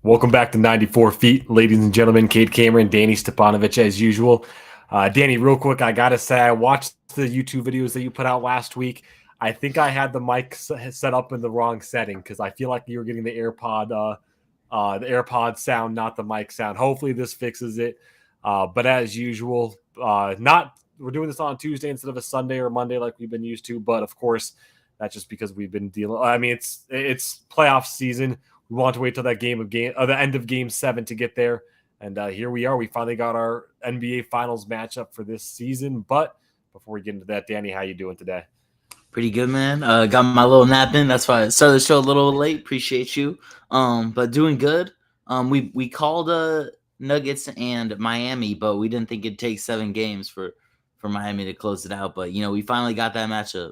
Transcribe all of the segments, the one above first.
Welcome back to 94 Feet, ladies and gentlemen. Kate Cameron, Danny Stepanovich, as usual. Danny, real quick, I got to say, I watched the YouTube videos that you put out last week. I think I had the mic set up in the wrong setting because I feel like you were getting the AirPod sound, not the mic sound. Hopefully, this fixes it. But as usual, we're doing this on Tuesday instead of a Sunday or Monday like we've been used to. But of course, that's just because we've been dealing. I mean, it's playoff season. We want to wait till that the end of Game 7 to get there, and here we are. We finally got our NBA Finals matchup for this season. But before we get into that, Danny, how you doing today? Pretty good, man. Got my little nap in. That's why I started the show a little late. Appreciate you. But doing good. We called Nuggets and Miami, but we didn't think it'd take 7 games for Miami to close it out. But we finally got that matchup.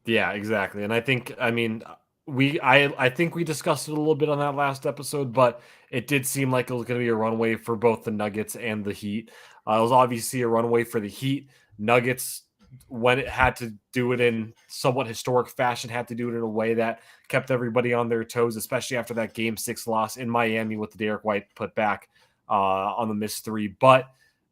Yeah, exactly. And I think we discussed it a little bit on that last episode, but it did seem like it was going to be a runaway for both the Nuggets and the Heat. It was obviously a runaway for the Heat. Nuggets, when it had to do it in somewhat historic fashion, had to do it in a way that kept everybody on their toes, especially after that Game 6 loss in Miami with the Derek White put back on the missed three. But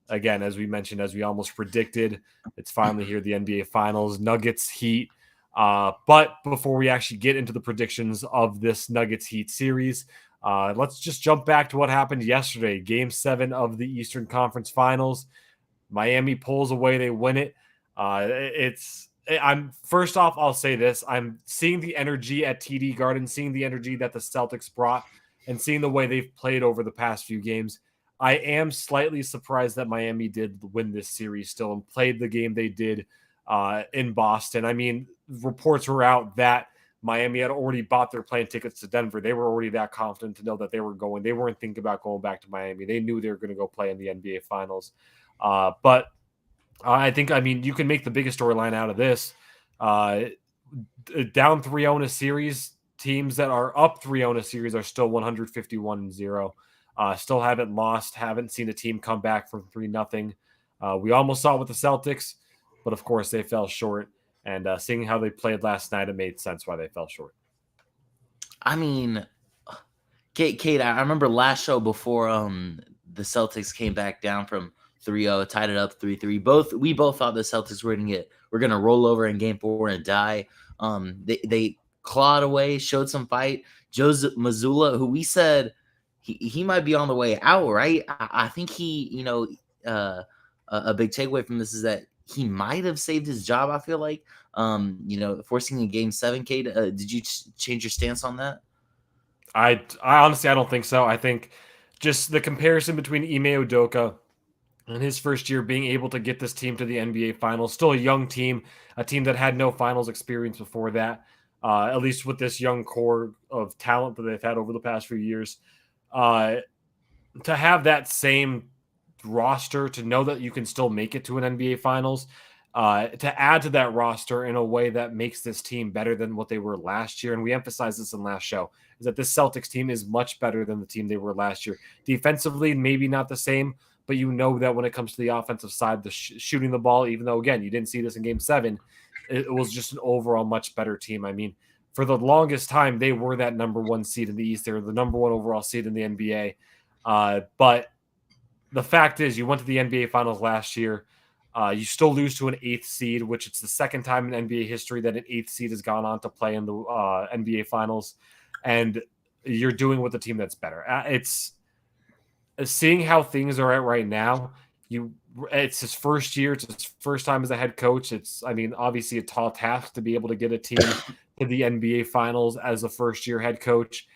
again, as we mentioned, as we almost predicted, it's finally here, the NBA Finals, Nuggets, Heat. But before we actually get into the predictions of this Nuggets Heat series, let's just jump back to what happened yesterday. Game 7 of the Eastern Conference Finals. Miami pulls away, they win it. I'm first off, I'll say this. I'm seeing the energy at TD Garden, seeing the energy that the Celtics brought, and seeing the way they've played over the past few games. I am slightly surprised that Miami did win this series still and played the game they did in Boston. I mean, reports were out that Miami had already bought their plane tickets to Denver. They were already that confident to know that they were going. They weren't thinking about going back to Miami. They knew they were going to go play in the NBA Finals. But I think, I mean, you can make the biggest storyline out of this. Down 3-0 in a series, teams that are up 3-0 in a series are still 151-0. Still haven't lost, haven't seen a team come back from 3-0. We almost saw it with the Celtics, but of course they fell short. And seeing how they played last night, it made sense why they fell short. I mean, Kate, I remember last show before the Celtics came back down from 3-0, tied it up 3-3. We both thought the Celtics were gonna roll over in Game 4 and die. They clawed away, showed some fight. Joe Mazzulla, who we said he might be on the way out, right? I think a big takeaway from this is that he might have saved his job. I feel like, forcing a Game 7. Kate, did you change your stance on that? I honestly, I don't think so. I think just the comparison between Ime Udoka and his first year being able to get this team to the NBA Finals, still a young team, a team that had no finals experience before that, at least with this young core of talent that they've had over the past few years. To have that same roster, to know that you can still make it to an NBA Finals, to add to that roster in a way that makes this team better than what they were last year. And we emphasized this in last show, is that this Celtics team is much better than the team they were last year. Defensively, maybe not the same, but you know that when it comes to the offensive side, the shooting the ball, even though, again, you didn't see this in Game 7, it was just an overall much better team. I mean, for the longest time, they were that number 1 seed in the East. They were the number 1 overall seed in the NBA. But the fact is, you went to the NBA Finals last year. You still lose to an 8th seed, which it's the second time in NBA history that an 8th seed has gone on to play in the NBA Finals. And you're doing with a team that's better. It's seeing how things are at right now. It's his first year. It's his first time as a head coach. I mean, obviously a tall task to be able to get a team to the NBA Finals as a first-year head coach.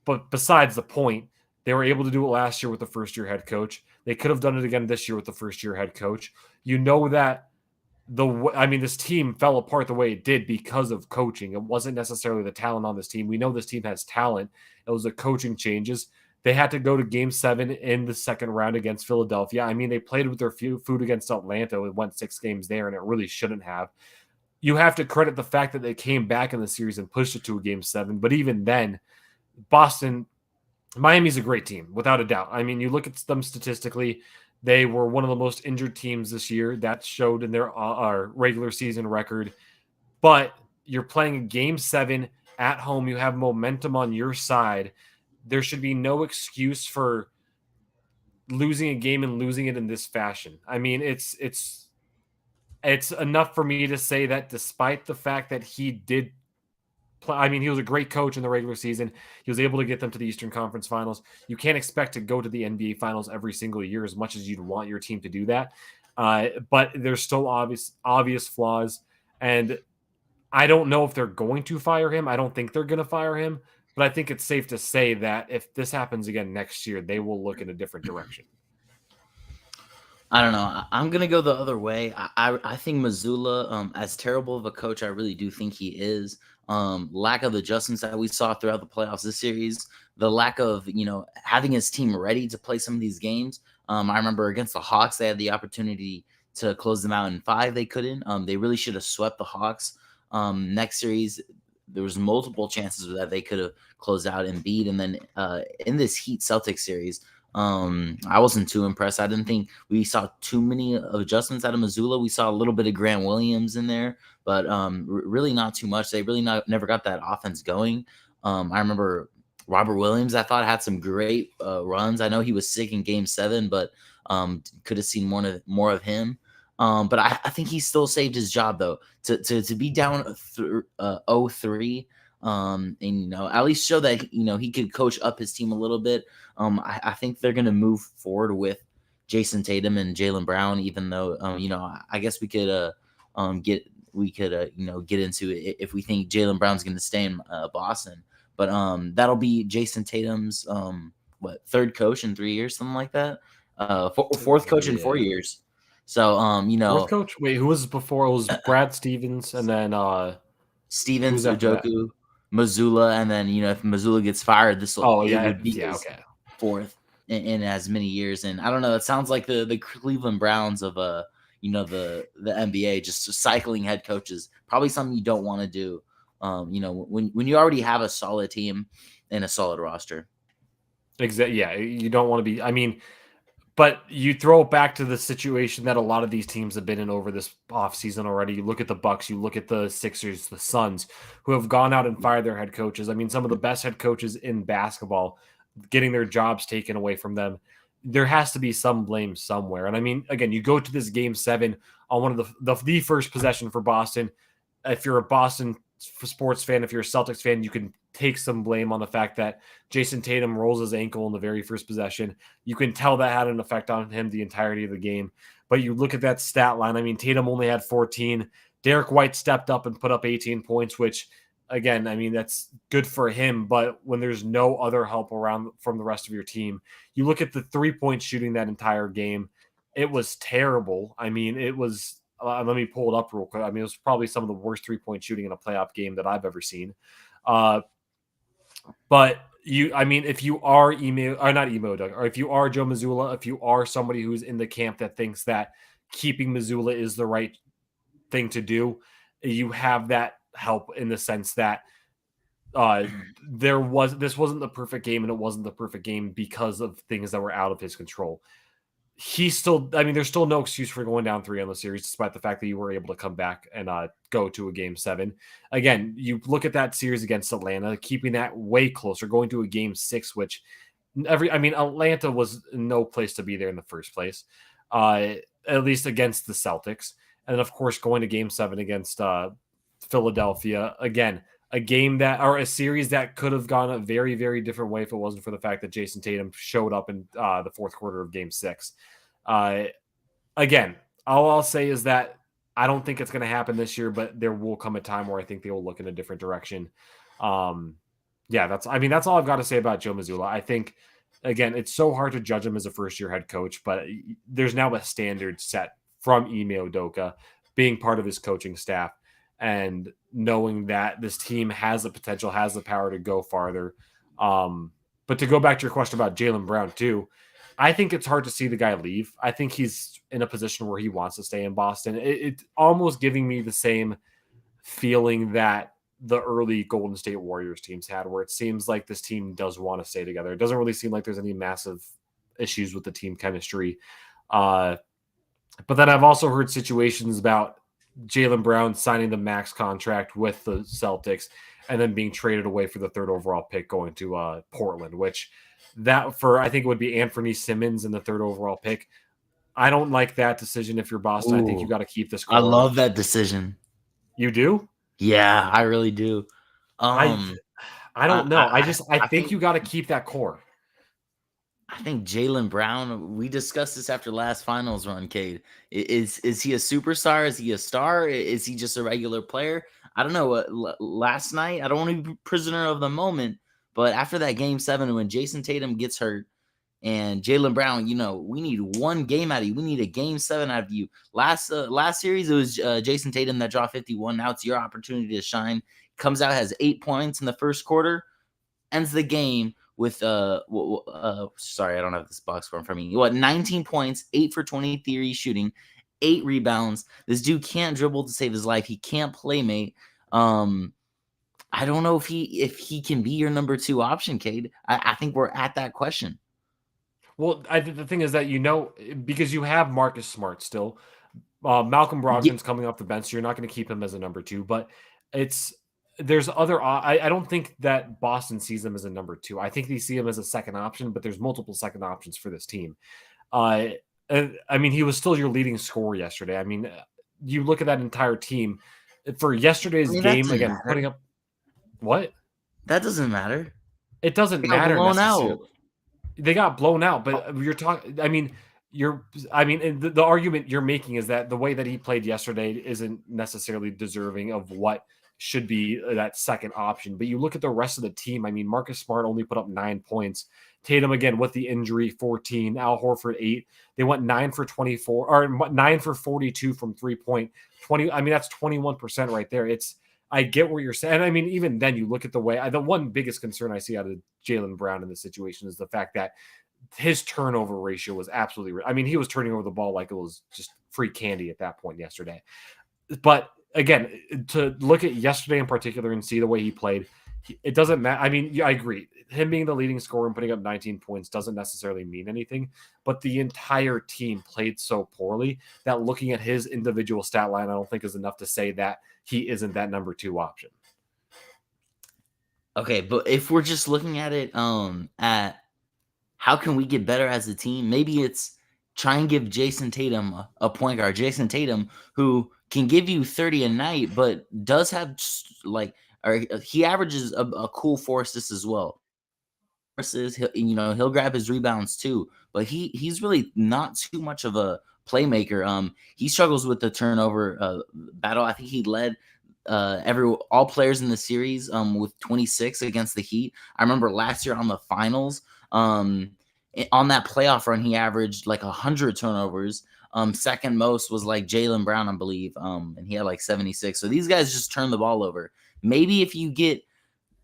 But besides the point, they were able to do it last year with the first-year head coach. They could have done it again this year with the first-year head coach. You know that this team fell apart the way it did because of coaching. It wasn't necessarily the talent on this team. We know this team has talent. It was the coaching changes. They had to go to Game 7 in the second round against Philadelphia. I mean, they played with their food against Atlanta. It went 6 games there, and it really shouldn't have. You have to credit the fact that they came back in the series and pushed it to a Game 7. But even then, Miami's a great team, without a doubt. I mean, you look at them statistically, they were one of the most injured teams this year. That showed in their regular season record. But you're playing a Game 7 at home. You have momentum on your side. there should be no excuse for losing a game and losing it in this fashion. I mean, it's enough for me to say that despite the fact that he did play, I mean, he was a great coach in the regular season. He was able to get them to the Eastern Conference Finals. You can't expect to go to the NBA Finals every single year as much as you'd want your team to do that. But there's still obvious flaws, and I don't know if they're going to fire him. I don't think they're going to fire him, but I think it's safe to say that if this happens again next year, they will look in a different direction. I don't know. I'm gonna go the other way. I think Missoula, as terrible of a coach, I really do think he is. Lack of adjustments that we saw throughout the playoffs this series, the lack of having his team ready to play some of these games. I remember against the Hawks, they had the opportunity to close them out in 5. They couldn't. They really should have swept the Hawks. Next series, there was multiple chances that they could have closed out Embiid, and then in this Heat Celtics series. I wasn't too impressed. I didn't think we saw too many adjustments out of Missoula. We saw a little bit of Grant Williams in there, but really not too much. They really never got that offense going. I remember Robert Williams, I thought, had some great runs. I know he was sick in Game 7, but could have seen more of him. But I think he still saved his job, though, to be down 0-3. And at least show that he could coach up his team a little bit. I think they're gonna move forward with Jason Tatum and Jaylen Brown, even though I guess we could get into it if we think Jaylen Brown's gonna stay in Boston. But that'll be Jason Tatum's third coach in 3 years, something like that. Fourth coach in 4 years. So fourth coach. Wait, who was before? It was Brad Stevens, and then Stevens, Udoka, Missoula, and then if Missoula gets fired, this will be his fourth in as many years. And I don't know, it sounds like the Cleveland Browns of the NBA, just cycling head coaches. Probably something you don't want to do. When you already have a solid team and a solid roster. Exactly. Yeah, you don't want to be. I mean, but you throw it back to the situation that a lot of these teams have been in over this offseason already. You look at the Bucks, you look at the Sixers, the Suns, who have gone out and fired their head coaches. I mean, some of the best head coaches in basketball getting their jobs taken away from them. There has to be some blame somewhere. And I mean, again, you go to this Game 7 on one of the first possession for Boston. If you're a Boston sports fan, if you're a Celtics fan, you can take some blame on the fact that Jason Tatum rolls his ankle in the very first possession. You can tell that had an effect on him the entirety of the game. But you look at that stat line. I mean, Tatum only had 14. Derek White stepped up and put up 18 points, which, again, I mean, that's good for him. But when there's no other help around from the rest of your team, you look at the 3-point shooting that entire game. It was terrible. I mean, it was let me pull it up real quick. I mean, it was probably some of the worst 3-point shooting in a playoff game that I've ever seen. But if you are or if you are Joe Mazzulla, if you are somebody who's in the camp that thinks that keeping Mazzulla is the right thing to do, you have that help in the sense that this wasn't the perfect game, and it wasn't the perfect game because of things that were out of his control. There's still no excuse for going down 3 on the series, despite the fact that you were able to come back and go to a Game 7. Again, you look at that series against Atlanta, keeping that way closer, going to a Game 6, which Atlanta was no place to be there in the first place, at least against the Celtics. And then, of course, going to Game 7 against Philadelphia. Again, a series that could have gone a very, very different way if it wasn't for the fact that Jason Tatum showed up in the fourth quarter of Game 6. Again, all I'll say is that I don't think it's going to happen this year, but there will come a time where I think they will look in a different direction. That's all I've got to say about Joe Mazzulla. I think, again, it's so hard to judge him as a first-year head coach, but there's now a standard set from Ime Udoka being part of his coaching staff and knowing that this team has the potential, has the power to go farther. But to go back to your question about Jaylen Brown too, I think it's hard to see the guy leave. I think he's in a position where he wants to stay in Boston. It's almost giving me the same feeling that the early Golden State Warriors teams had, where it seems like this team does want to stay together. It doesn't really seem like there's any massive issues with the team chemistry. But then I've also heard situations about Jaylen Brown signing the max contract with the Celtics and then being traded away for the third overall pick going to Portland, which that for I think it would be Anthony Simmons in the third overall pick. I don't like that decision if you're Boston. I think you Ooh, got to keep this I core. love that decision. You do? Yeah, I really do. I Um, I I don't know. I I I think think you got to keep that core. I think Jaylen Brown. We discussed this after last finals run. Cade, is he a superstar? Is he a star? Is he just a regular player? I don't know. Last night, I don't want to be prisoner of the moment, but after that game 7, when Jason Tatum gets hurt and Jaylen Brown, we need one game out of you. We need a game 7 out of you. Last series, it was Jason Tatum that dropped 51. Now it's your opportunity to shine. Comes out, has 8 points in the first quarter, ends the game with sorry, I don't have this box score in front of me. 19 points, 8 for 23 shooting, 8 rebounds. This dude can't dribble to save his life. He can't play mate. I don't know if he can be your number 2 option, Cade. I think we're at that question. Well, the thing is that because you have Marcus Smart still. Malcolm Brogdon's coming off the bench, so you're not going to keep him as a number 2. But there's other. I don't think that Boston sees him as a number 2. I think they see him as a second option, but there's multiple second options for this team. I mean, he was still your leading scorer yesterday. I mean, you look at that entire team for yesterday's That game doesn't again, matter. putting up what? That doesn't matter. It doesn't They got matter blown necessarily. out. They got blown out, but you're talking. I mean, the argument you're making is that the way that he played yesterday isn't necessarily deserving of what should be that second option. But you look at the rest of the team. I mean, Marcus Smart only put up 9 points. Tatum again with the injury, 14. Al Horford 8. They went 9 for 24 or 9 for 42 from 3-point. 20. I mean, that's 21% right there. I get what you're saying. I mean, even then, you look at the way. The one biggest concern I see out of Jaylen Brown in this situation is the fact that his turnover ratio was absolutely. I mean, he was turning over the ball like it was just free candy at that point yesterday. But again, to look at yesterday in particular and see the way he played, it doesn't matter. I mean, yeah, I agree. Him being the leading scorer and putting up 19 points doesn't necessarily mean anything, but the entire team played so poorly that looking at his individual stat line, I don't think is enough to say that he isn't that number 2 option. Okay, but if we're just looking at it at how can we get better as a team, maybe it's try and give Jason Tatum a point guard. Jason Tatum, who can give you 30 a night, but does have he averages a cool 4 assists as well. He'll grab his rebounds too, but he's really not too much of a playmaker. He struggles with the turnover battle. I think he led all players in the series with 26 against the Heat. I remember last year on the finals, on that playoff run, he averaged like 100 turnovers. Second most was like Jaylen Brown, I believe, and he had like 76. So these guys just turn the ball over. Maybe if you get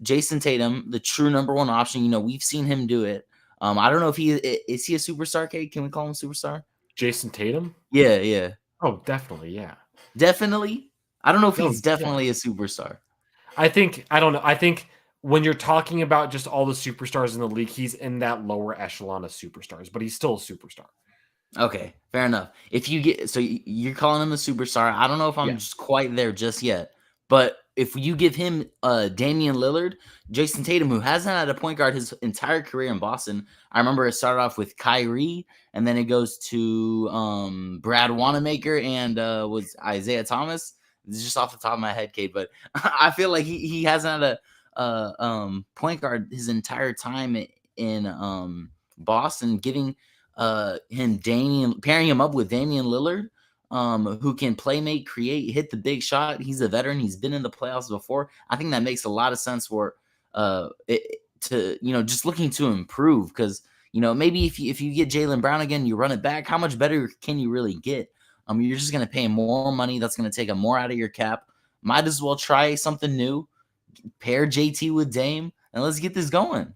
Jason Tatum, the true number 1 option, we've seen him do it. I don't know if is he a superstar, Kate? Can we call him superstar? Jason Tatum? Yeah. Oh, definitely, yeah. Definitely. I don't know if Oh, he's definitely yeah. a superstar. I don't know. I think when you're talking about just all the superstars in the league, he's in that lower echelon of superstars, but he's still a superstar. Okay, fair enough. If you get you're calling him a superstar. I don't know if I'm just quite there just yet. But if you give him Damian Lillard, Jason Tatum, who hasn't had a point guard his entire career in Boston. I remember it started off with Kyrie, and then it goes to Brad Wanamaker and was Isaiah Thomas. It's just off the top of my head, Kate, but I feel like he hasn't had a point guard his entire time in Boston, giving pairing him up with Damian Lillard, who can play, make, create, hit the big shot. He's a veteran. He's been in the playoffs before. I think that makes a lot of sense for just looking to improve, because maybe if you get Jaylen Brown again, you run it back. How much better can you really get? You're just going to pay more money. That's going to take more out of your cap. Might as well try something new. Pair JT with Dame, and let's get this going.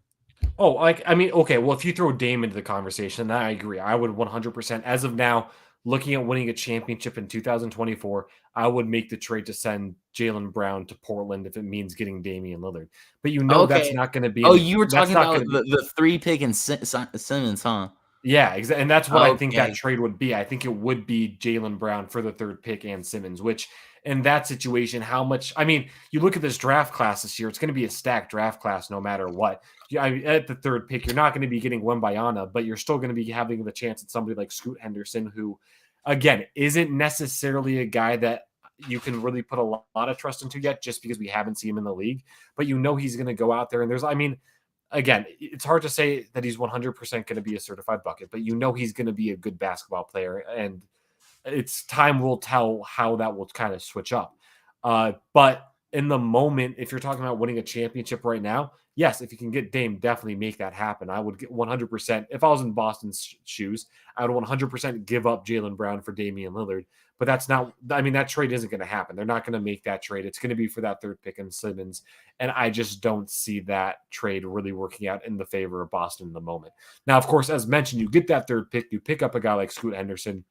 Oh, okay. Well, if you throw Dame into the conversation, then I agree. I would 100%. As of now, looking at winning a championship in 2024, I would make the trade to send Jaylen Brown to Portland if it means getting Damian Lillard. But that's not going to be. You were talking about the 3 pick and Simmons, huh? Yeah, and that's what I think that trade would be. I think it would be Jaylen Brown for the 3rd pick and Simmons, which in that situation, how much, I mean, you look at this draft class this year, it's going to be a stacked draft class no matter what. At the third pick, you're not going to be getting Wembayana, but you're still going to be having the chance at somebody like Scoot Henderson, who, again, isn't necessarily a guy that you can really put a lot of trust into yet just because we haven't seen him in the league. But he's going to go out there and I mean, again, it's hard to say that he's 100% going to be a certified bucket, but he's going to be a good basketball player. And it's time will tell how that will kind of switch up. But in the moment, if you're talking about winning a championship right now, yes, if you can get Dame, definitely make that happen. I would get 100%. If I was in Boston's shoes, I would 100% give up Jaylen Brown for Damian Lillard. But that's not, I mean, that trade isn't going to happen. They're not going to make that trade. It's going to be for that third pick in Simmons. And I just don't see that trade really working out in the favor of Boston in the moment. Now, of course, as mentioned, you get that third pick, you pick up a guy like Scoot Henderson.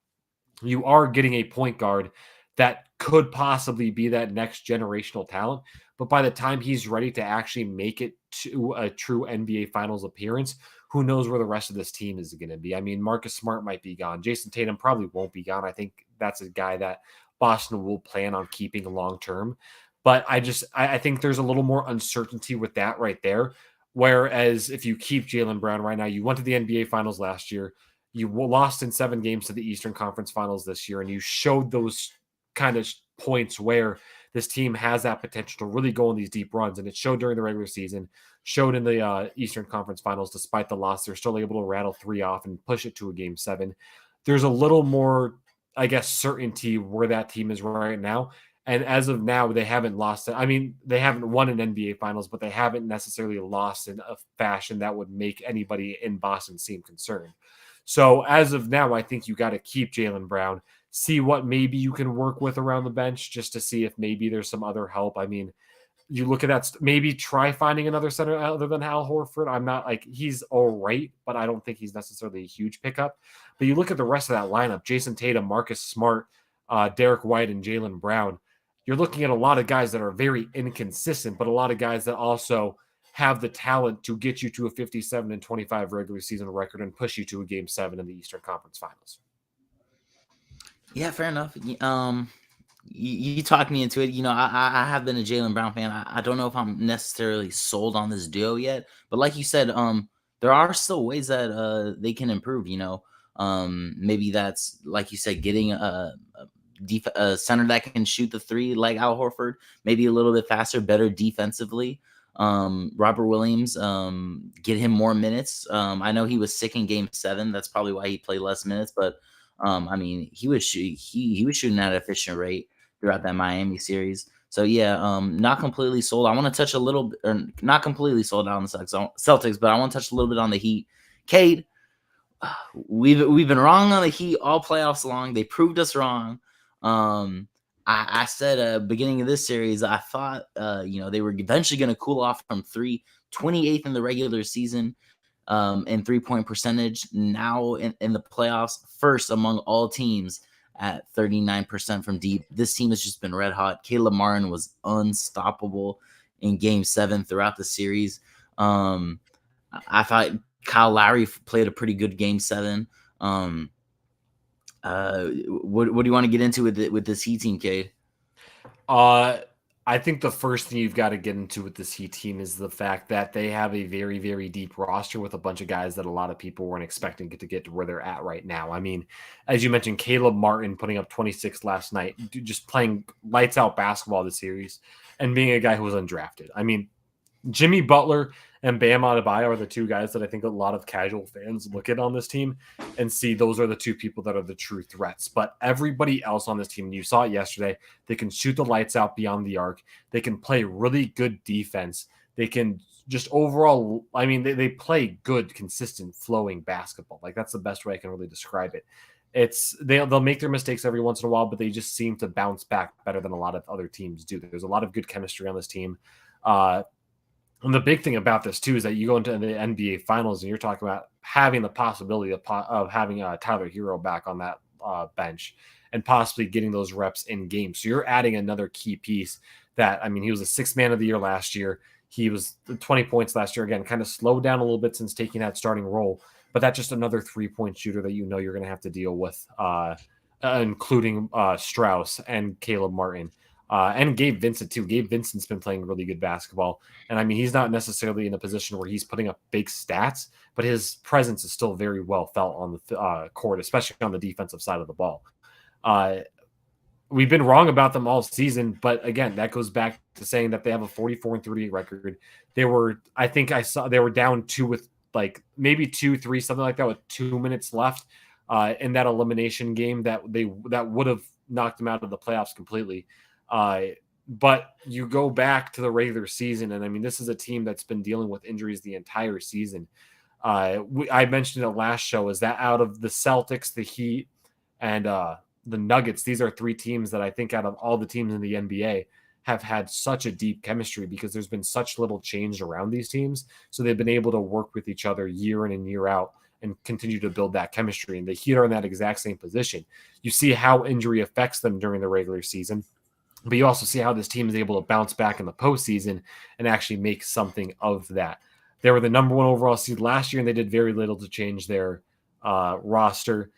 You are getting a point guard that could possibly be that next generational talent. But by the time he's ready to actually make it to a true NBA Finals appearance, who knows where the rest of this team is going to be? I mean, Marcus Smart might be gone. Jason Tatum probably won't be gone. I think that's a guy that Boston will plan on keeping long term. But I think there's a little more uncertainty with that right there. Whereas if you keep Jaylen Brown right now, you went to the NBA Finals last year. You lost in 7 games to the Eastern Conference Finals this year, and you showed those kind of points where this team has that potential to really go on these deep runs. And it showed during the regular season, showed in the Eastern Conference Finals. Despite the loss, they're still able to rattle 3 off and push it to a game 7. There's a little more, I guess, certainty where that team is right now. And as of now, they haven't lost it. I mean, they haven't won an NBA Finals, but they haven't necessarily lost in a fashion that would make anybody in Boston seem concerned. So as of now, I think you got to keep Jaylen Brown, see what maybe you can work with around the bench just to see if maybe there's some other help. I mean, you look at that, maybe try finding another center other than Al Horford. I'm not like, he's all right, but I don't think he's necessarily a huge pickup. But you look at the rest of that lineup, Jason Tatum, Marcus Smart, Derek White, and Jaylen Brown. You're looking at a lot of guys that are very inconsistent, but a lot of guys that also have the talent to get you to a 57-25 regular season record and push you to a game 7 in the Eastern Conference Finals. Yeah, fair enough. You talked me into it. I have been a Jaylen Brown fan. I don't know if I'm necessarily sold on this duo yet, but like you said, there are still ways that they can improve. Maybe that's, like you said, getting a center that can shoot the 3 like Al Horford, maybe a little bit faster, better defensively. Robert Williams, get him more minutes. I know he was sick in game 7. That's probably why he played less minutes, but I mean, he was shooting at an efficient rate throughout that Miami series. So yeah, not completely sold. I want to touch a little bit, or not completely sold on the Celtics, but I want to touch a little bit on the Heat. Cade, we've been wrong on the Heat all playoffs long. They proved us wrong. I said beginning of this series, I thought they were eventually going to cool off from 3, 28th in the regular season in 3-point percentage. Now in the playoffs, first among all teams at 39% from deep. This team has just been red hot. Caleb Martin was unstoppable in game 7 throughout the series. I thought Kyle Lowry played a pretty good game 7. What do you want to get into with this Heat team, Cade? I think the first thing you've got to get into with this Heat team is the fact that they have a very, very deep roster with a bunch of guys that a lot of people weren't expecting to get to where they're at right now. I mean, as you mentioned, Caleb Martin putting up 26 last night, just playing lights out basketball this series and being a guy who was undrafted. I mean, Jimmy Butler and Bam Adebayo are the 2 guys that I think a lot of casual fans look at on this team and see those are the 2 people that are the true threats. But everybody else on this team, and you saw it yesterday, they can shoot the lights out beyond the arc. They can play really good defense. They can just overall, I mean, they play good, consistent, flowing basketball. Like, that's the best way I can really describe it. They'll make their mistakes every once in a while, but they just seem to bounce back better than a lot of other teams do. There's a lot of good chemistry on this team. And the big thing about this, too, is that you go into the NBA Finals and you're talking about having the possibility of having Tyler Hero back on that bench and possibly getting those reps in game. So you're adding another key piece that, I mean, he was the 6th man of the year last year. He was 20 points last year. Again, kind of slowed down a little bit since taking that starting role. But that's just another 3-point shooter that you're going to have to deal with including Strauss and Caleb Martin. And Gabe Vincent too. Gabe Vincent's been playing really good basketball, and I mean he's not necessarily in a position where he's putting up big stats, but his presence is still very well felt on the court, especially on the defensive side of the ball. Uh, we've been wrong about them all season, but again, that goes back to saying that they have a 44-38 record. They were, I think I saw they were down 2 with like maybe 2-3, something like that, with 2 minutes left in that elimination game that would have knocked them out of the playoffs completely. But you go back to the regular season, and I mean, this is a team that's been dealing with injuries the entire season. I mentioned it last show, is that out of the Celtics, the Heat, and the Nuggets, these are 3 teams that I think out of all the teams in the NBA have had such a deep chemistry because there's been such little change around these teams. So they've been able to work with each other year in and year out and continue to build that chemistry. And the Heat are in that exact same position. You see how injury affects them during the regular season, but you also see how this team is able to bounce back in the postseason and actually make something of that. They were the number 1 overall seed last year, and they did very little to change their roster.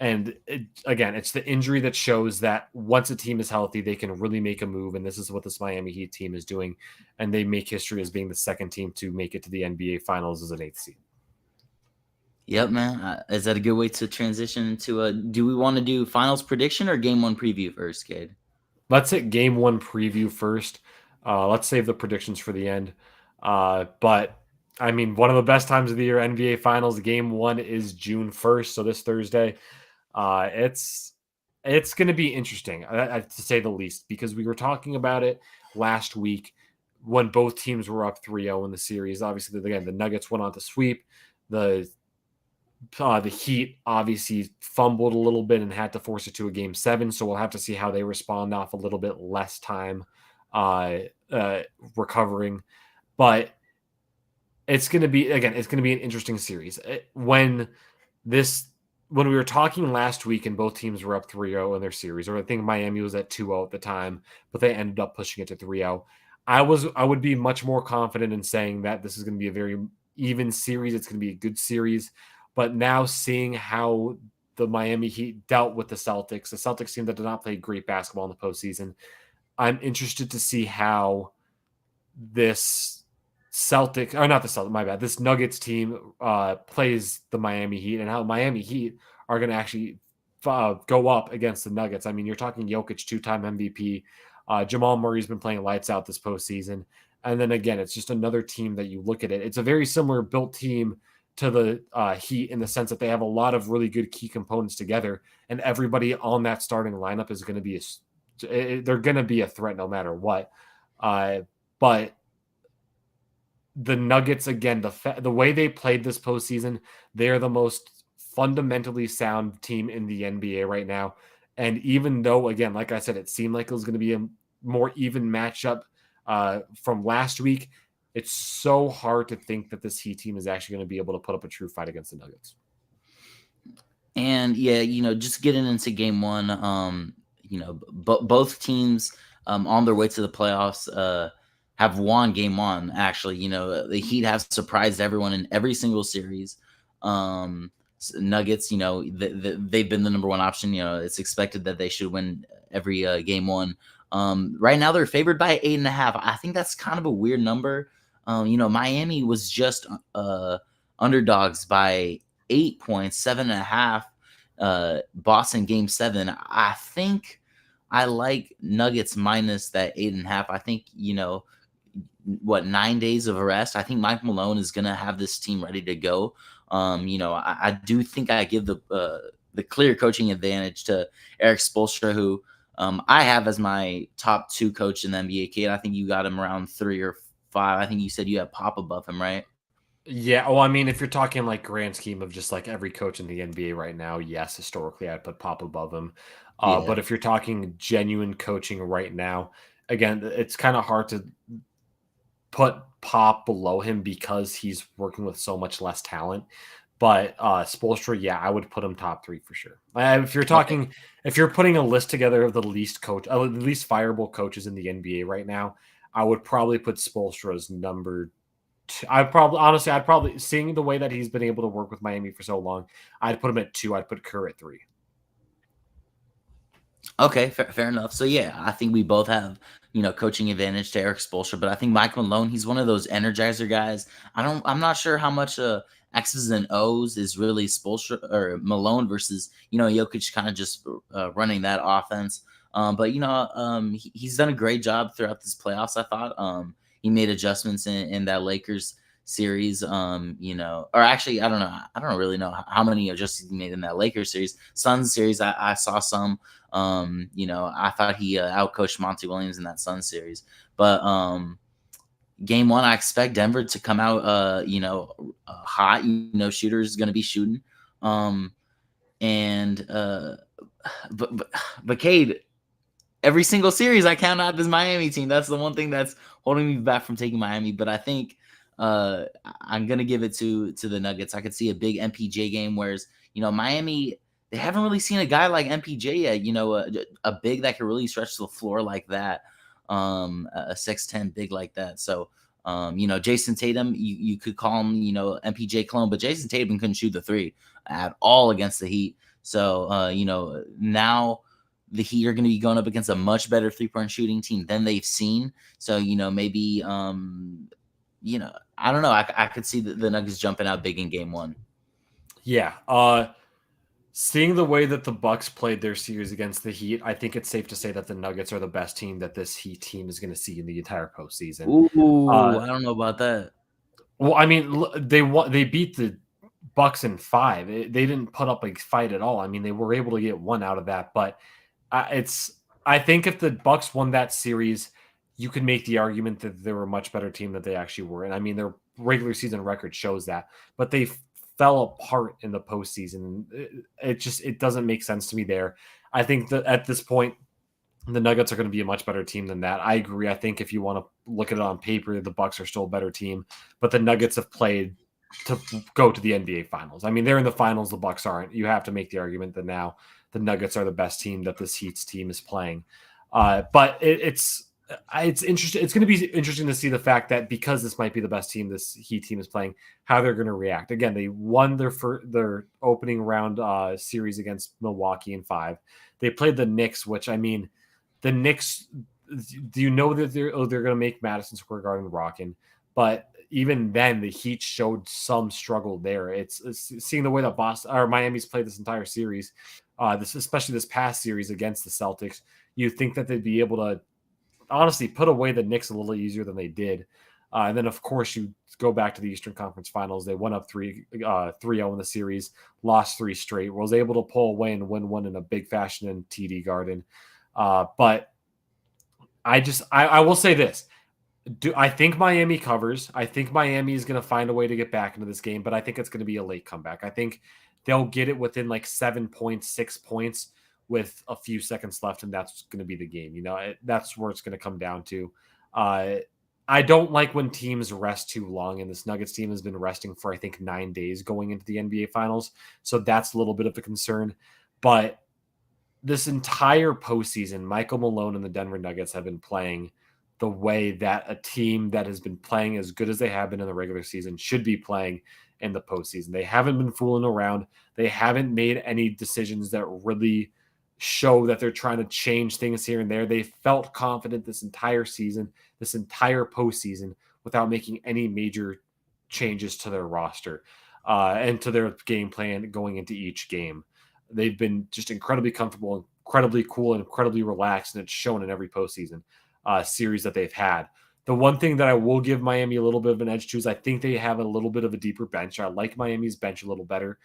And again, it's the injury that shows that once a team is healthy, they can really make a move. And this is what this Miami Heat team is doing. And they make history as being the second team to make it to the NBA Finals as an 8th seed. Yep, man. Is that a good way to transition to do we want to do finals prediction or game 1 preview first, Cade? Let's hit game 1 preview first. Let's save the predictions for the end. But I mean, one of the best times of the year, NBA Finals, game 1 is June 1st. So this Thursday. It's going to be interesting, to say the least, because we were talking about it last week when both teams were up 3-0 in the series. Obviously, again, the Nuggets went on to sweep. The Heat obviously fumbled a little bit and had to force it to a game 7. So we'll have to see how they respond off a little bit less time recovering. But it's going to be an interesting series. When we were talking last week and both teams were up 3-0 in their series, or I think Miami was at 2-0 at the time, but they ended up pushing it to 3-0. I would be much more confident in saying that this is going to be a very even series. It's going to be a good series. But now seeing how the Miami Heat dealt with the Celtics team that did not play great basketball in the postseason, I'm interested to see how this this Nuggets team plays the Miami Heat, and how Miami Heat are going to actually go up against the Nuggets. I mean, you're talking Jokic, 2-time MVP. Jamal Murray's been playing lights out this postseason. And then again, it's just another team that you look at it. It's a very similar built team to the Heat in the sense that they have a lot of really good key components together, and everybody on that starting lineup is going to be they're going to be a threat no matter what. But the Nuggets, again, the way they played this postseason, they're the most fundamentally sound team in the NBA right now. And even though, again, like I said, it seemed like it was going to be a more even matchup from last week, it's so hard to think that this Heat team is actually going to be able to put up a true fight against the Nuggets. And yeah, just getting into game 1, both teams on their way to the playoffs have won game 1. Actually, the Heat have surprised everyone in every single series. Nuggets, they've been the number 1 option. It's expected that they should win every game 1. Right now they're favored by 8.5. I think that's kind of a weird number. Miami was just underdogs by 8 points, 7.5. Boston game 7. I think I like Nuggets minus that 8.5. I think 9 days of rest. I think Mike Malone is gonna have this team ready to go. I do think I give the clear coaching advantage to Eric Spoelstra, who I have as my top 2 coach in the NBA. Kid, I think you got him around 3 or 5. I think you said you have Pop above him, right? Yeah. Well, I mean, if you're talking like grand scheme of just like every coach in the NBA right now, yes, historically I'd put Pop above him. Yeah. But if you're talking genuine coaching right now, again, it's kind of hard to put Pop below him because he's working with so much less talent. But Spoelstra, yeah, I would put him top 3 for sure. If you're putting a list together of the least fireable coaches in the NBA right now, I would probably put Spoelstra as number 2. I'd probably seeing the way that he's been able to work with Miami for so long, I'd put him at 2. I'd put Kerr at 3. Okay, fair enough. So yeah, I think we both have, coaching advantage to Eric Spoelstra, but I think Mike Malone, he's one of those energizer guys. I'm not sure how much X's and O's is really Spoelstra or Malone versus, Jokic kind of just running that offense. But he's done a great job throughout this playoffs. I thought he made adjustments in that Lakers series. Or actually, I don't know. I don't really know how many adjustments he made in that Lakers series. Suns series, I saw some. I thought he outcoached Monty Williams in that Sun series. But game one, I expect Denver to come out, hot. Shooters going to be shooting. Um, and but Cade, every single series I count out this Miami team. That's the one thing that's holding me back from taking Miami. But I think I'm gonna give it to the Nuggets. I could see a big MPJ game, whereas Miami, they haven't really seen a guy like MPJ yet. A big that can really stretch the floor like that. A 6'10" big like that. So Jason Tatum, you could call him MPJ clone, but Jason Tatum couldn't shoot the three at all against the Heat. So now the Heat are going to be going up against a much better 3-point shooting team than they've seen. So, maybe, I don't know. I could see the Nuggets jumping out big in game one. Yeah. Seeing the way that the Bucks played their series against the Heat, I think it's safe to say that the Nuggets are the best team that this Heat team is going to see in the entire postseason. Ooh, I don't know about that. Well, I mean, they beat the Bucks in 5. They didn't put up a fight at all. I mean, they were able to get one out of that, but I think if the Bucks won that series, you could make the argument that they were a much better team than they actually were. And I mean, their regular season record shows that, but they fell apart in the postseason. It doesn't make sense to me there. I think that at this point, the Nuggets are going to be a much better team than that. I agree. I think if you want to look at it on paper, the Bucks are still a better team, but the Nuggets have played to go to the NBA Finals. I mean, they're in the finals. The Bucks aren't. You have to make the argument that now the Nuggets are the best team that this Heat's team is playing. But it's interesting. It's going to be interesting to see the fact that because this might be the best team this Heat team is playing, how they're going to react. Again, they won their opening round series against Milwaukee in 5. They played the Knicks, which I mean, the Knicks. Do you know that they're going to make Madison Square Garden rocking? But even then, the Heat showed some struggle there. It's seeing the way that Boston or Miami's played this entire series, especially this past series against the Celtics. You think that they'd be able to honestly put away the Knicks a little easier than they did. And then, of course, you go back to the Eastern Conference Finals. They went up 3-0 in the series, lost 3 straight, was able to pull away and win one in a big fashion in TD Garden. But I will say this. I think Miami covers. I think Miami is going to find a way to get back into this game, but I think it's going to be a late comeback. I think they'll get it within like 7 points, 6 points with a few seconds left, and that's going to be the game. That's where it's going to come down to. I don't like when teams rest too long, and this Nuggets team has been resting for, I think, 9 days going into the NBA Finals. So that's a little bit of a concern. But this entire postseason, Michael Malone and the Denver Nuggets have been playing the way that a team that has been playing as good as they have been in the regular season should be playing in the postseason. They haven't been fooling around. They haven't made any decisions that really show that they're trying to change things here and there. They felt confident this entire season, this entire postseason, without making any major changes to their roster and to their game plan going into each game. They've been just incredibly comfortable, incredibly cool, and incredibly relaxed, and it's shown in every postseason series that they've had. The one thing that I will give Miami a little bit of an edge to is I think they have a little bit of a deeper bench. I like Miami's bench a little better.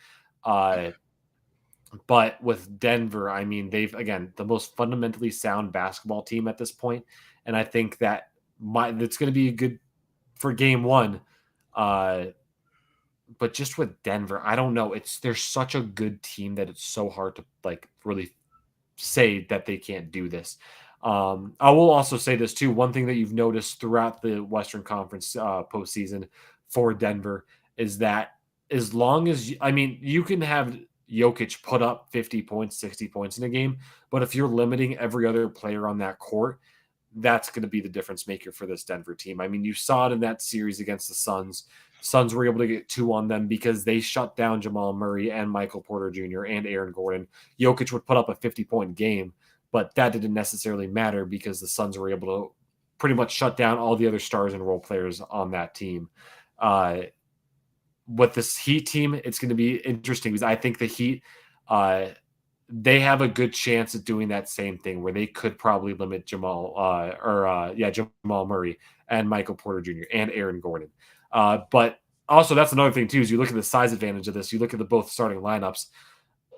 But with Denver, I mean, they've, again, the most fundamentally sound basketball team at this point. And I think that it's going to be good for game one. But just with Denver, I don't know. They're such a good team that it's so hard to like really say that they can't do this. I will also say this too. One thing that you've noticed throughout the Western Conference postseason for Denver is that as long as you can have Jokic put up 50 points, 60 points in a game, but if you're limiting every other player on that court, that's going to be the difference maker for this Denver team. I mean, you saw it in that series against the Suns. Suns were able to get 2 on them because they shut down Jamal Murray and Michael Porter Jr. and Aaron Gordon. Jokic would put up a 50-point game, but that didn't necessarily matter because the Suns were able to pretty much shut down all the other stars and role players on that team. With this Heat team, it's going to be interesting because I think the Heat, they have a good chance of doing that same thing where they could probably limit Jamal Murray and Michael Porter Jr. and Aaron Gordon. But also that's another thing too, is you look at the size advantage of this, you look at the both starting lineups.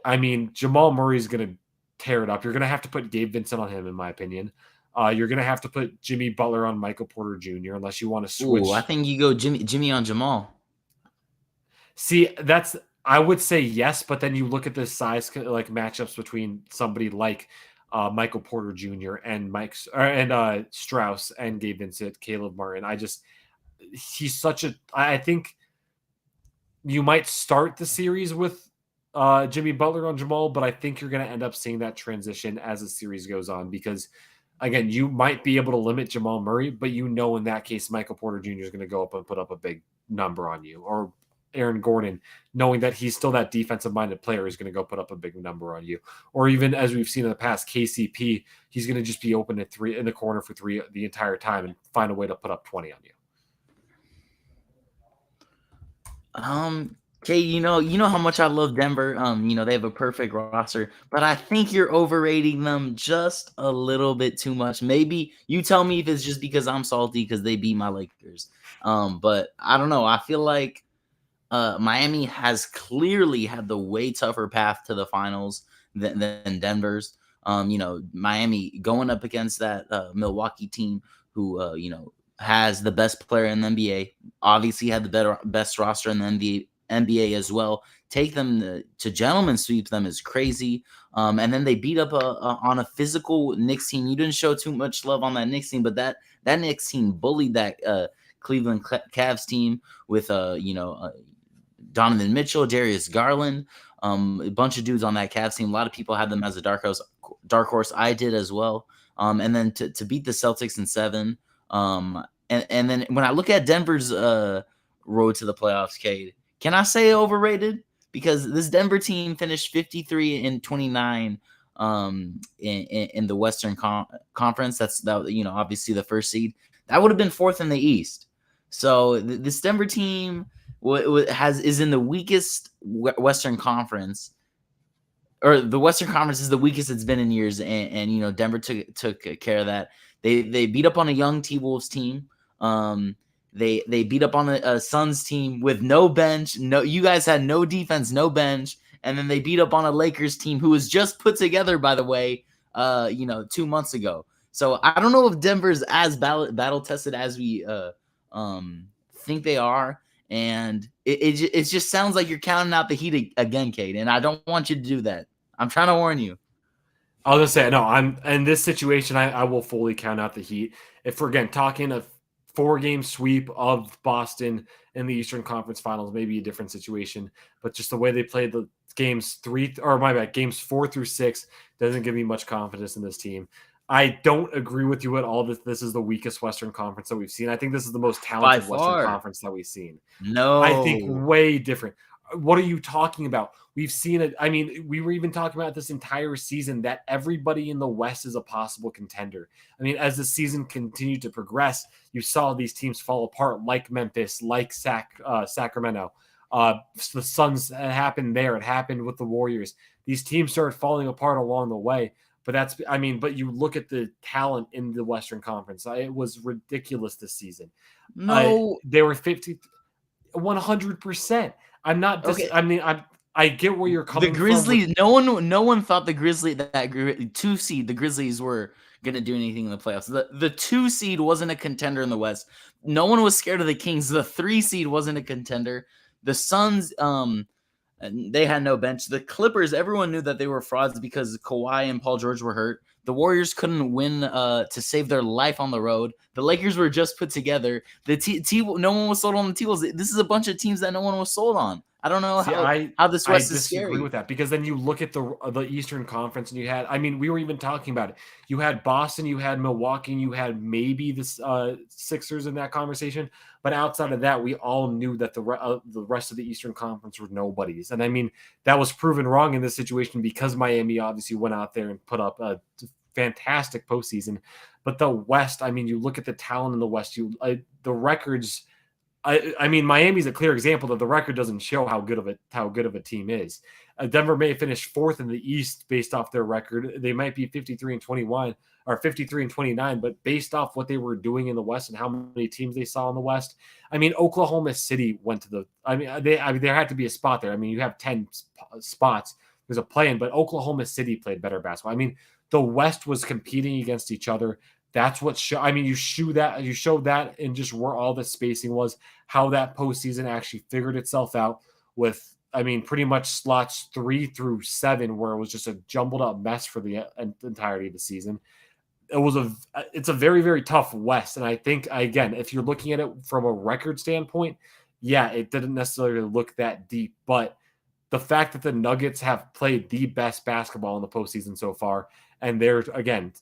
I mean, Jamal Murray's going to tear it up. You're going to have to put Gabe Vincent on him, in my opinion. You're going to have to put Jimmy Butler on Michael Porter Jr. unless you want to switch. Ooh, I think you go Jimmy on Jamal. See, I would say yes, but then you look at the size like matchups between somebody like Michael Porter Jr. and Strauss and Gabe Vincent, Caleb Martin. He's such a. I think you might start the series with Jimmy Butler on Jamal, but I think you're going to end up seeing that transition as the series goes on because, again, you might be able to limit Jamal Murray, but in that case, Michael Porter Jr. is going to go up and put up a big number on you, or Aaron Gordon, knowing that he's still that defensive-minded player, is going to go put up a big number on you. Or even as we've seen in the past, KCP, he's going to just be open at three in the corner for three the entire time and find a way to put up 20 on you. Okay, you know how much I love Denver. They have a perfect roster, but I think you're overrating them just a little bit too much. Maybe you tell me if it's just because I'm salty because they beat my Lakers. But I don't know. I feel like Miami has clearly had the way tougher path to the finals than Denver's. Miami going up against that Milwaukee team who has the best player in the NBA, obviously had the best roster in the NBA as well. Take them to gentlemen sweep them is crazy. And then they beat up on a physical Knicks team. You didn't show too much love on that Knicks team, but that Knicks team bullied that Cleveland Cavs team with Donovan Mitchell, Darius Garland, a bunch of dudes on that Cavs team. A lot of people had them as a dark horse. I did as well. And then to beat the Celtics in 7. And then when I look at Denver's road to the playoffs, Cade, can I say overrated? Because this Denver team finished 53-29 in the Western Conference. That's obviously the first seed. That would have been 4th in the East. So this Denver team is in the weakest Western Conference, or the Western Conference is the weakest it's been in years, and Denver took care of that. They beat up on a young T-Wolves team. They beat up on a Suns team with no bench. No, you guys had no defense, no bench, and then they beat up on a Lakers team who was just put together, by the way, 2 months ago. So I don't know if Denver's as battle tested as we think they are. And it just sounds like you're counting out the Heat again, Cade, and I don't want you to do that. I'm trying to warn you. I was gonna say, no, I'm in this situation. I will fully count out the Heat. If we're again talking a 4-game sweep of Boston in the Eastern Conference Finals, maybe a different situation, but just the way they played the games 4 through 6 doesn't give me much confidence in this team. I don't agree with you at all that this is the weakest Western Conference that we've seen. I think this is the most talented Western Conference that we've seen. No. I think way different. What are you talking about? We've seen it. I mean, we were even talking about this entire season that everybody in the West is a possible contender. I mean, as the season continued to progress, you saw these teams fall apart, like Memphis, like Sacramento. The Suns, it happened there. It happened with the Warriors. These teams started falling apart along the way. But but you look at the talent in the Western Conference. It was ridiculous this season. No, they were 100%. I'm not. Okay. I get where you're coming from. The Grizzlies. From no one thought the 2 seed. The Grizzlies were gonna do anything in the playoffs. The 2 seed wasn't a contender in the West. No one was scared of the Kings. The 3 seed wasn't a contender. The Suns. They had no bench. The Clippers, everyone knew that they were frauds because Kawhi and Paul George were hurt. The Warriors couldn't win to save their life on the road. The Lakers were just put together. No one was sold on the T-Wolves. This is a bunch of teams that no one was sold on. I don't know how this West is scary. I disagree with that because then you look at the Eastern Conference and you had, we were even talking about it. You had Boston, you had Milwaukee, you had maybe the Sixers in that conversation. But outside of that, we all knew that the rest of the Eastern Conference were nobodies. And that was proven wrong in this situation because Miami obviously went out there and put up fantastic postseason. But the West, I mean, you look at the talent in the West, the records. I mean, Miami's a clear example that the record doesn't show how good of a team is. Denver may finish fourth in the East based off their record. They might be 53-21 or 53-29, but based off what they were doing in the West and how many teams they saw in the West, I mean, Oklahoma City went to the. I mean, there had to be a spot there. I mean, you have 10 spots. There's a play-in, but Oklahoma City played better basketball. I mean, the West was competing against each other. That's what I mean, you showed that in just where all the spacing was, how that postseason actually figured itself out with, I mean, pretty much slots 3 through 7, where it was just a jumbled up mess for the entirety of the season. It's a very, very tough West. And I think, again, if you're looking at it from a record standpoint, yeah, it didn't necessarily look that deep, but the fact that the Nuggets have played the best basketball in the postseason so far, and they're, again,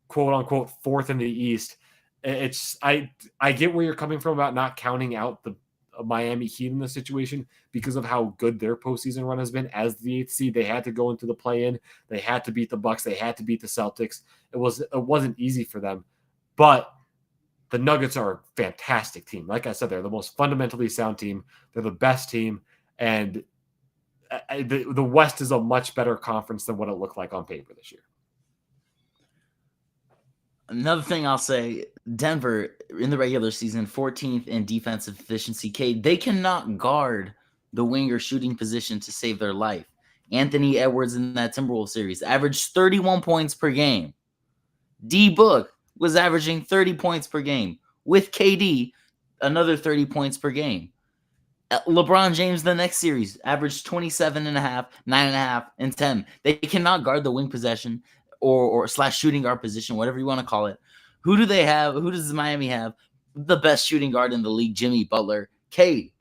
quote unquote fourth in the East. I get where you're coming from about not counting out the Miami Heat in this situation because of how good their postseason run has been. As the 8th seed, they had to go into the play-in. They had to beat the Bucks. They had to beat the Celtics. It wasn't easy for them, but the Nuggets are a fantastic team. Like I said, they're the most fundamentally sound team. They're the best team, and the West is a much better conference than what it looked like on paper this year. Another thing I'll say, Denver in the regular season, 14th in defensive efficiency. They cannot guard the winger shooting position to save their life. Anthony Edwards in that Timberwolves series averaged 31 points per game. D Book was averaging 30 points per game. With KD, another 30 points per game. LeBron James the next series averaged 27.5, 9.5, and 10. They cannot guard the wing possession or / shooting guard position, whatever you want to call it. Who do they have? Who does Miami have? The best shooting guard in the league, Jimmy Butler. Cade,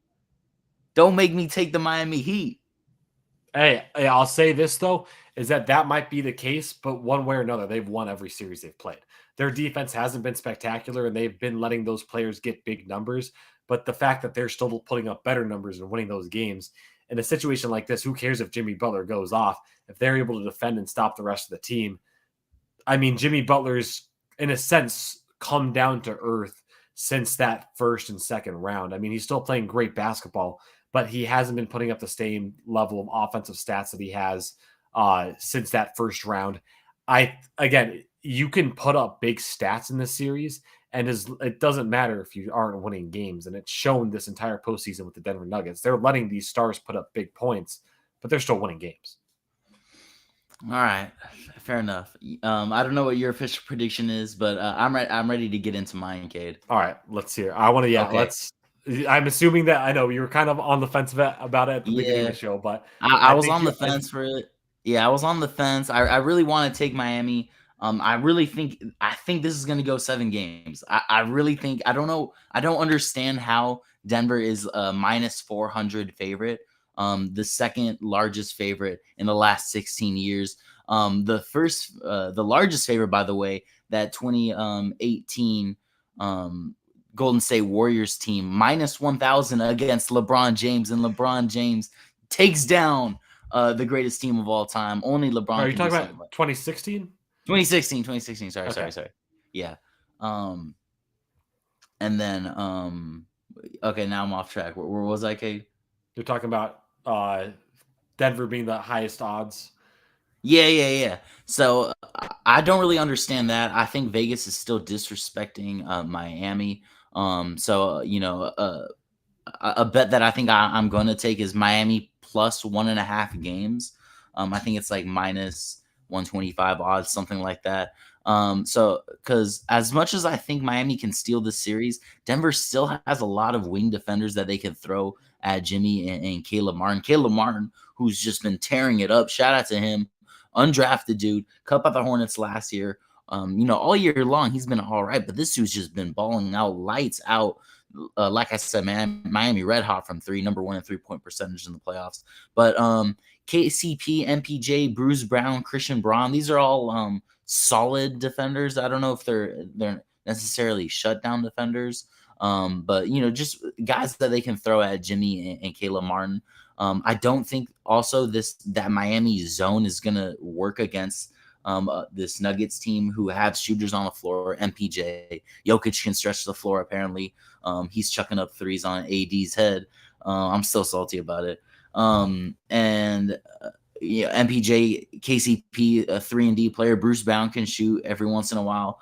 don't make me take the Miami Heat. Hey, I'll say this, though, is that might be the case, but one way or another, they've won every series they've played. Their defense hasn't been spectacular, and they've been letting those players get big numbers. But the fact that they're still putting up better numbers and winning those games, in a situation like this, who cares if Jimmy Butler goes off? If they're able to defend and stop the rest of the team, I mean, Jimmy Butler's, in a sense, come down to earth since that first and second round. I mean, he's still playing great basketball, but he hasn't been putting up the same level of offensive stats that he has since that first round. Again, you can put up big stats in this series, and it doesn't matter if you aren't winning games. And it's shown this entire postseason with the Denver Nuggets. They're letting these stars put up big points, but they're still winning games. All right, fair enough. I don't know what your official prediction is, but I'm ready to get into mine, Cade. All right, let's hear. I want to, Okay. I'm assuming that I know you were kind of on the fence about it at the beginning of the show, but I was on the fence for it. Yeah, I was on the fence. I really want to take Miami. I think this is going to go 7 games. I really think, I don't know. I don't understand how Denver is a minus 400 favorite. The second largest favorite in the last 16 years. The largest favorite, by the way, that 2018 Golden State Warriors team, minus 1,000 against LeBron James, and LeBron James takes down the greatest team of all time. Only LeBron. Are you talking about 2016? 2016. Sorry. Yeah. And then okay, now I'm off track. Where was I, Cade? You're talking about Denver being the highest odds. Yeah. So I don't really understand that. I think Vegas is still disrespecting Miami. So a bet that I think I'm going to take is Miami plus 1.5 games. I think it's like minus 125 odds, something like that. So because as much as I think Miami can steal this series, Denver still has a lot of wing defenders that they can throw at Jimmy and Caleb Martin. Caleb Martin, who's just been tearing it up. Shout out to him. Undrafted dude, cut by the Hornets last year. All year long, he's been all right, but this dude's just been balling out, lights out. Like I said, man, Miami red hot from 3, number 1 in 3-point percentage in the playoffs. But KCP, MPJ, Bruce Brown, Christian Braun, these are all solid defenders. I don't know if they're necessarily shutdown defenders, but just guys that they can throw at Jimmy and Caleb Martin. I don't think also that Miami zone is gonna work against this Nuggets team who have shooters on the floor. MPJ, Jokic can stretch the floor apparently. He's chucking up threes on AD's head. I'm still salty about it. And yeah, MPJ, KCP, a 3-and-D player. Bruce Brown can shoot every once in a while.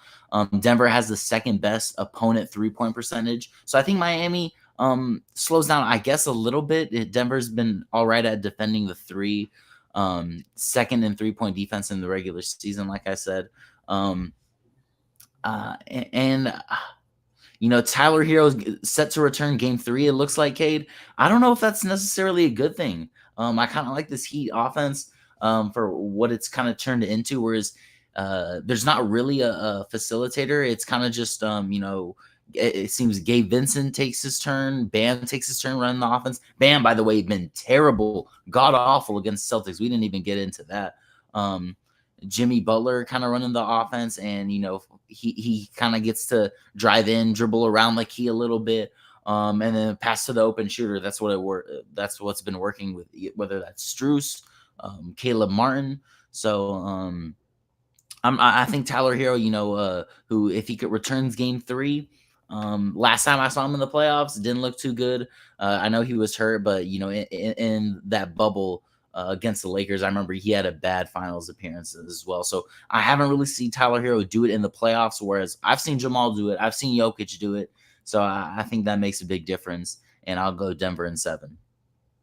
Denver has the second best opponent 3-point percentage. So I think Miami slows down, I guess, a little bit. Denver's been all right at defending the three. Second in 3-point defense in the regular season, like I said. Tyler Hero's set to return game 3, it looks like, Cade. I don't know if that's necessarily a good thing. I kind of like this Heat offense for what it's kind of turned into, whereas there's not really a facilitator. It's kind of just, it seems Gabe Vincent takes his turn. Bam takes his turn running the offense. Bam, by the way, been terrible, god-awful against Celtics. We didn't even get into that. Jimmy Butler kind of running the offense, and he kind of gets to drive in, dribble around like he a little bit, and then pass to the open shooter. That's what's been working with, whether that's Strus, Caleb Martin. So I think Tyler Hero, who if he could returns game 3. Last time I saw him in the playoffs, didn't look too good. I know he was hurt, but in that bubble against the Lakers, I remember he had a bad finals appearance as well. So I haven't really seen Tyler Hero do it in the playoffs, whereas I've seen Jamal do it. I've seen Jokic do it. So I think that makes a big difference, and I'll go Denver in 7.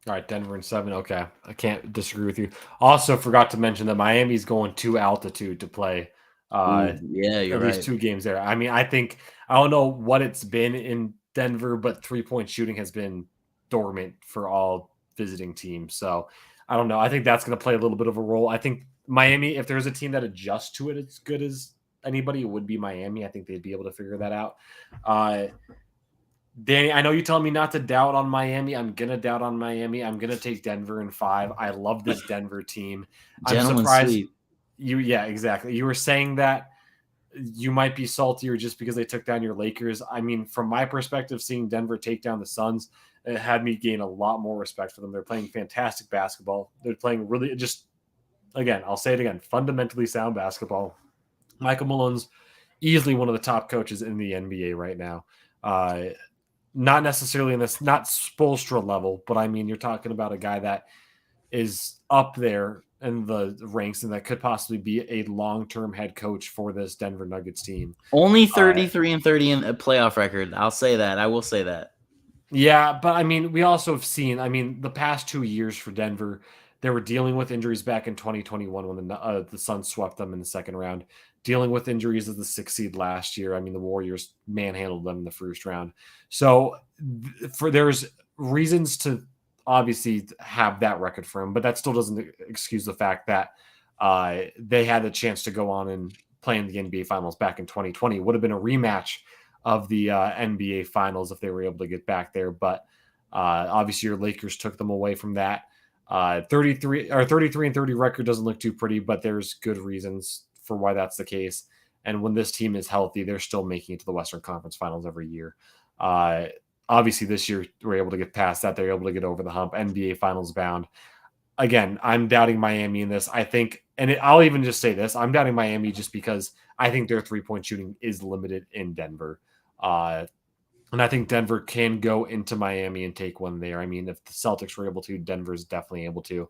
All right, Denver in 7. Okay, I can't disagree with you. Also, forgot to mention that Miami's going to altitude to play. Yeah, you're at right. least 2 games there. I mean, I don't know what it's been in Denver, but 3-point shooting has been dormant for all visiting teams. So I don't know. I think that's going to play a little bit of a role. I think Miami, if there's a team that adjusts to it as good as anybody, it would be Miami. I think they'd be able to figure that out. Danny, I know you're telling me not to doubt on Miami. I'm going to doubt on Miami. I'm going to take Denver in 5. I love this Denver team. I'm surprised. Sweep. Yeah, exactly. You were saying that you might be saltier just because they took down your Lakers. I mean, from my perspective, seeing Denver take down the Suns, it had me gain a lot more respect for them. They're playing fantastic basketball. They're playing really again, I'll say it again, fundamentally sound basketball. Michael Malone's easily one of the top coaches in the NBA right now. Not necessarily in this, not Spoelstra level, but I mean, you're talking about a guy that is up there in the ranks and that could possibly be a long-term head coach for this Denver Nuggets team. Only 33-30 in a playoff record. I'll say that. I will say that. Yeah, but I mean, we also have seen, the past 2 years for Denver, they were dealing with injuries back in 2021 when the Suns swept them in the second round, dealing with injuries as the 6th seed last year. The Warriors manhandled them in the first round. So there's reasons to obviously have that record for him, but that still doesn't excuse the fact that they had a chance to go on and play in the NBA Finals back in 2020. It would have been a rematch of the NBA Finals if they were able to get back there, but obviously your Lakers took them away from that. 33-30 record doesn't look too pretty, but there's good reasons for why that's the case. And when this team is healthy, they're still making it to the Western Conference Finals every year. Obviously, this year we're able to get past that. They're able to get over the hump. NBA Finals bound. Again, I'm doubting Miami in this. I think, and I'll even just say this, I'm doubting Miami just because I think their 3-point shooting is limited in Denver. And I think Denver can go into Miami and take one there. If the Celtics were able to, Denver's definitely able to.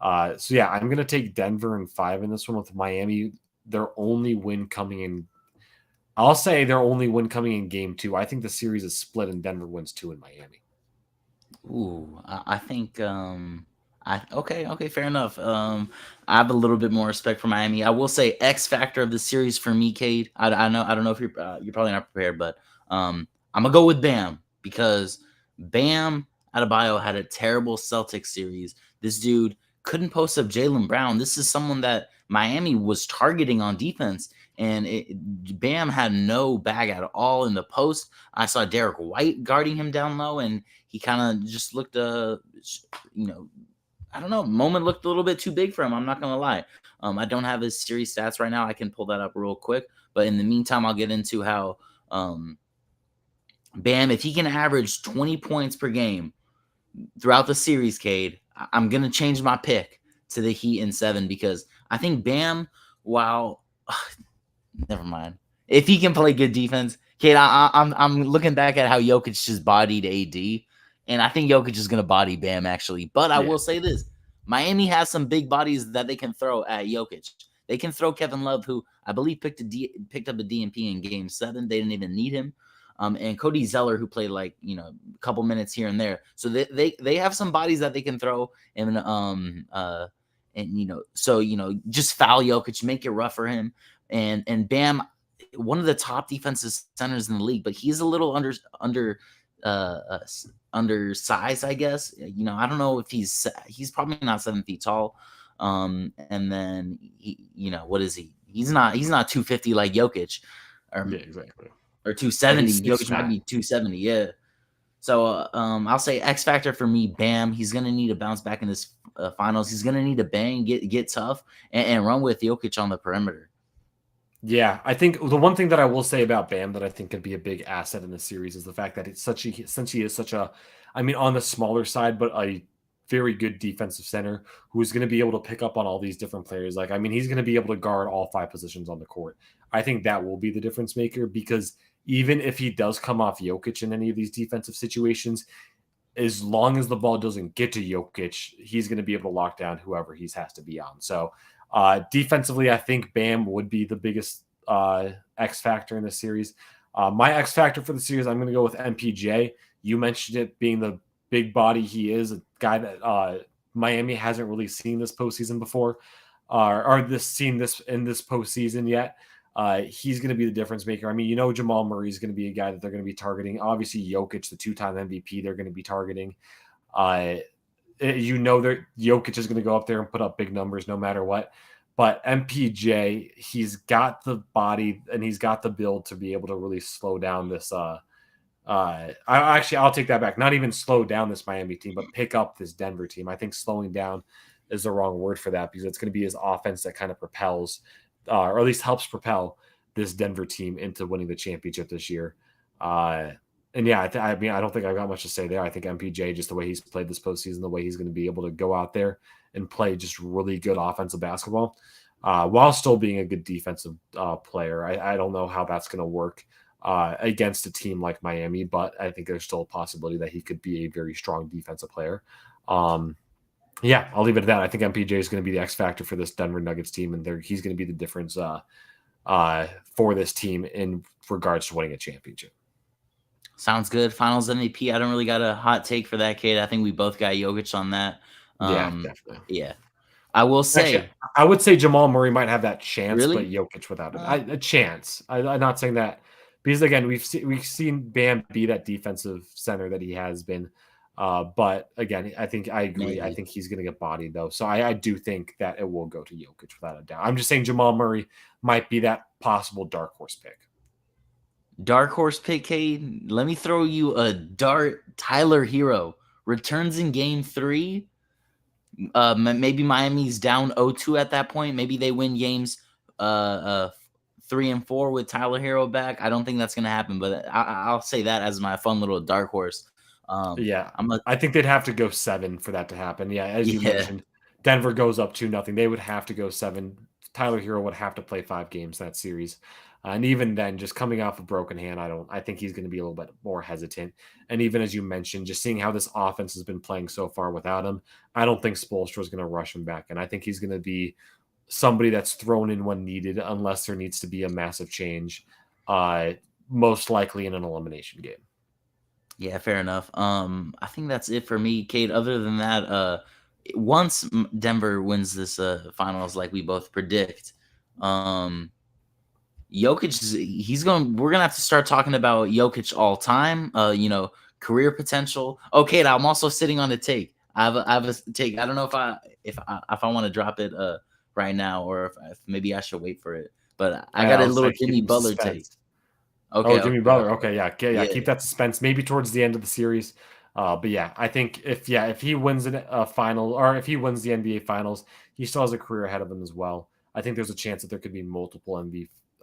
So yeah, I'm going to take Denver in 5 in this one with Miami. Their only win coming in, I'll say their only win coming in game 2. I think the series is split and Denver wins 2 in Miami. Ooh, I think, okay, fair enough. I have a little bit more respect for Miami. I will say X factor of the series for me, Cade. I don't know if you're probably not prepared, but I'm gonna go with Bam because Bam Adebayo had a terrible Celtics series. This dude couldn't post up Jaylen Brown. This is someone that Miami was targeting on defense, and Bam had no bag at all in the post. I saw Derek White guarding him down low, and he kind of just looked, I don't know, moment looked a little bit too big for him. I'm not going to lie. I don't have his series stats right now. I can pull that up real quick. But in the meantime, I'll get into how Bam, if he can average 20 points per game throughout the series, Cade, I'm going to change my pick to the Heat in 7 because I think Bam Wow. Never mind. If he can play good defense, Kate, I'm looking back at how Jokic just bodied AD, and I think Jokic is gonna body Bam actually. But I Yeah. will say this: Miami has some big bodies that they can throw at Jokic. They can throw Kevin Love, who I believe picked up a DNP in Game 7. They didn't even need him. And Cody Zeller, who played like a couple minutes here and there. So they have some bodies that they can throw, and just foul Jokic, make it rough for him, and Bam, one of the top defensive centers in the league, but he's a little undersized, I guess. I don't know if he's probably not 7 feet tall. And then what is he? He's not 250 like Jokic, Yeah, or exactly. or Yeah, he's 270. Jokic might 6'9". be 270. Yeah. So I'll say X factor for me, Bam. He's gonna need to bounce back in this finals. He's gonna need to bang, get tough, and run with Jokic on the perimeter. Yeah, I think the one thing that I will say about Bam that I think could be a big asset in this series is the fact that since he is such a, I mean, on the smaller side, but a very good defensive center who is going to be able to pick up on all these different players. Like, I mean, he's going to be able to guard all 5 positions on the court. I think that will be the difference maker because even if he does come off Jokic in any of these defensive situations, as long as the ball doesn't get to Jokic, he's going to be able to lock down whoever he has to be on. So defensively, I think Bam would be the biggest X factor in this series. My X factor for the series, I'm going to go with MPJ. You mentioned it being the big body he is, a guy that Miami hasn't really seen this postseason before, seen this in this postseason yet. He's going to be the difference maker. I mean, Jamal Murray is going to be a guy that they're going to be targeting. Obviously, Jokic, the 2-time MVP, they're going to be targeting. That Jokic is going to go up there and put up big numbers no matter what. But MPJ, he's got the body and he's got the build to be able to really slow down this. I'll take that back. Not even slow down this Miami team, but pick up this Denver team. I think slowing down is the wrong word for that because it's going to be his offense that kind of propels, or at least helps propel this Denver team into winning the championship this year. And yeah, I mean, I don't think I've got much to say there. I think MPJ, just the way he's played this postseason, the way he's going to be able to go out there and play just really good offensive basketball, while still being a good defensive player. I don't know how that's going to work against a team like Miami, but I think there's still a possibility that he could be a very strong defensive player. Yeah, I'll leave it at that. I think MPJ is going to be the X factor for this Denver Nuggets team, and he's going to be the difference for this team in regards to winning a championship. Sounds good. Finals MVP. I don't really got a hot take for that, Kate. I think we both got Jokic on that. Yeah, definitely. Yeah. I will say, actually, I would say Jamal Murray might have that chance, but really? Jokic without it. A chance. I'm not saying that because again, we've seen Bam be that defensive center that he has been. But again, I think I agree. Maybe. I think he's going to get bodied though, so I do think that it will go to Jokic without a doubt. I'm just saying Jamal Murray might be that possible dark horse pick. Dark horse pick, Kate. Let me throw you a dart. Tyler Hero returns in Game 3. Maybe Miami's down 0-2 at that point. Maybe they win games 3 and 4 with Tyler Hero back. I don't think that's gonna happen, but I'll say that as my fun little dark horse. I think they'd have to go 7 for that to happen. Yeah, as you mentioned, Denver goes up 2-0. They would have to go 7. Tyler Hero would have to play 5 games that series. And even then, just coming off a broken hand, I think he's going to be a little bit more hesitant. And even as you mentioned, just seeing how this offense has been playing so far without him, I don't think Spoelstra is going to rush him back. And I think he's going to be somebody that's thrown in when needed, unless there needs to be a massive change, most likely in an elimination game. Yeah, fair enough. I think that's it for me, Kate. Other than that, once Denver wins this finals, like we both predict, Jokic, we're gonna have to start talking about Jokic all time. Career potential. Okay, I'm also sitting on a take. I have a take. I don't know if I want to drop it right now or if maybe I should wait for it. But I got a little Jimmy Butler take. Okay, Jimmy Butler. Okay, yeah, keep that suspense. Maybe towards the end of the series. But yeah, I think if he wins a final or if he wins the NBA Finals, he still has a career ahead of him as well. I think there's a chance that there could be multiple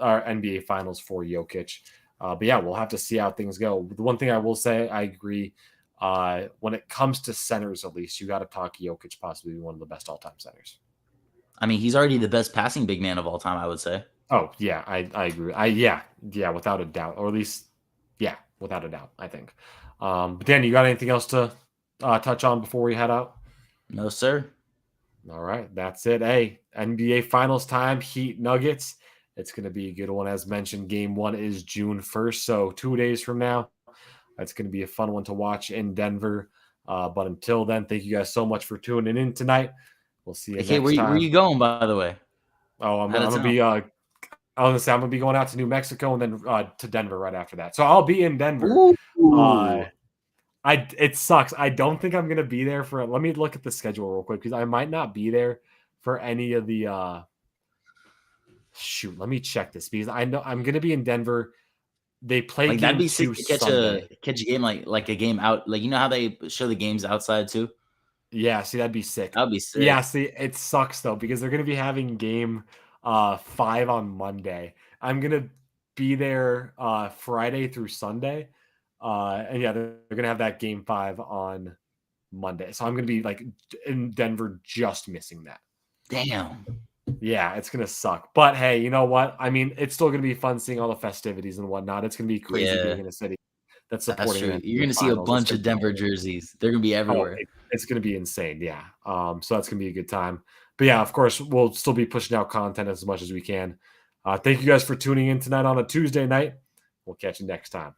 NBA Finals for Jokic. But yeah, we'll have to see how things go. The one thing I will say, I agree. When it comes to centers, at least, you got to talk Jokic possibly one of the best all-time centers. I mean, he's already the best passing big man of all time, I would say. Oh yeah, I agree. Yeah, without a doubt, or at least yeah, without a doubt, I think. But Dan, you got anything else to touch on before we head out? No, sir. All right, that's it. Hey, NBA Finals time, Heat Nuggets. It's going to be a good one. As mentioned, game 1 is June 1st, so 2 days from now. That's going to be a fun one to watch in Denver. But until then, thank you guys so much for tuning in tonight. We'll see you Okay, next where time. you going, by the way? Oh, I'm Out of gonna town. be I was gonna say I'm gonna be going out to New Mexico and then to Denver right after that. So I'll be in Denver. Ooh. It sucks. I don't think I'm gonna be there for. Let me look at the schedule real quick because I might not be there for any of the. Shoot, let me check this because I know I'm gonna be in Denver. They play Like that'd game be sick 2 to catch a Sunday. game like a game out. Like you know how they show the games outside too? Yeah, see, that'd be sick. That'd be Yeah, sick. see, it sucks though because they're gonna be having game 5 on Monday. I'm gonna be there Friday through Sunday. And yeah, they're gonna have that game 5 on Monday. So I'm gonna be like in Denver just missing that. Damn. Yeah, it's gonna suck. But hey, you know what? I mean, it's still gonna be fun seeing all the festivities and whatnot. It's gonna be crazy being Yeah, in a city that's that's supporting true. an You're NBA gonna see a finals. It's bunch gonna of be Denver jerseys. They're gonna be Oh, everywhere. it's gonna be insane, yeah. So that's gonna be a good time. But yeah, of course, we'll still be pushing out content as much as we can. Thank you guys for tuning in tonight on a Tuesday night. We'll catch you next time.